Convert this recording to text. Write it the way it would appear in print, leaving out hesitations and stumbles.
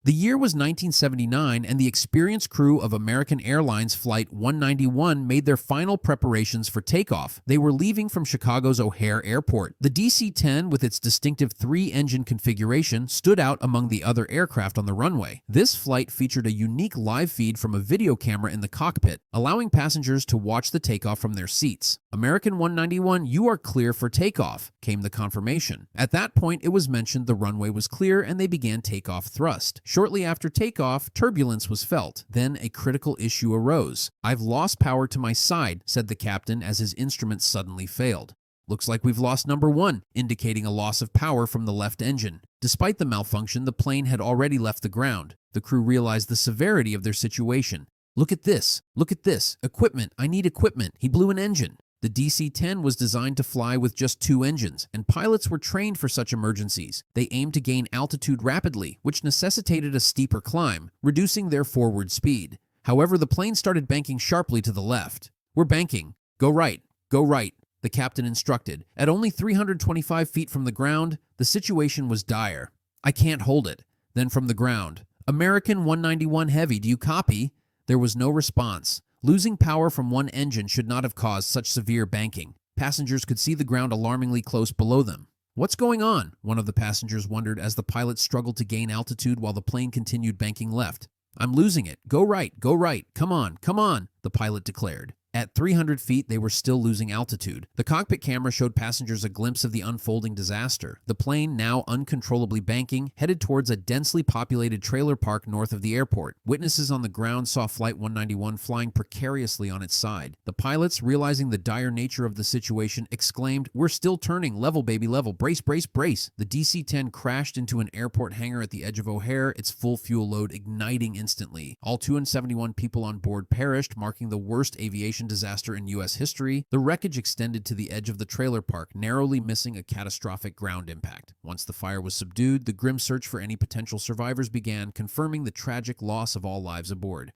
The year was 1979, and the experienced crew of American Airlines Flight 191 made their final preparations for takeoff. They were leaving from Chicago's O'Hare Airport. The DC-10, with its distinctive three-engine configuration, stood out among the other aircraft on the runway. This flight featured a unique live feed from a video camera in the cockpit, allowing passengers to watch the takeoff from their seats. "American 191, you are clear for takeoff," came the confirmation. At that point, it was mentioned the runway was clear and they began takeoff thrust. Shortly after takeoff, turbulence was felt. Then a critical issue arose. "I've lost power to my side," said the captain as his instruments suddenly failed. "Looks like we've lost number one," indicating a loss of power from the left engine. Despite the malfunction, the plane had already left the ground. The crew realized the severity of their situation. Look at this. Look at this. Equipment. I need equipment. He blew an engine." The DC-10 was designed to fly with just two engines, and pilots were trained for such emergencies. They aimed to gain altitude rapidly, which necessitated a steeper climb, reducing their forward speed. However, the plane started banking sharply to the left. "We're banking. Go right. Go right," the captain instructed. At only 325 feet from the ground, the situation was dire. "I can't hold it." Then from the ground, "American 191 Heavy, do you copy?" There was no response. Losing power from one engine should not have caused such severe banking. Passengers could see the ground alarmingly close below them. "What's going on?" one of the passengers wondered as the pilot struggled to gain altitude while the plane continued banking left. "I'm losing it. Go right, go right. Come on," the pilot declared. At 300 feet, they were still losing altitude. The cockpit camera showed passengers a glimpse of the unfolding disaster. The plane, now uncontrollably banking, headed towards a densely populated trailer park north of the airport. Witnesses on the ground saw Flight 191 flying precariously on its side. The pilots, realizing the dire nature of the situation, exclaimed, "We're still turning. Level, baby, level. Brace, brace, brace." The DC-10 crashed into an airport hangar at the edge of O'Hare, its full fuel load igniting instantly. All 271 people on board perished, marking the worst aviation disaster in U.S. history. The wreckage extended to the edge of the trailer park, narrowly missing a catastrophic ground impact. Once the fire was subdued, the grim search for any potential survivors began, confirming the tragic loss of all lives aboard.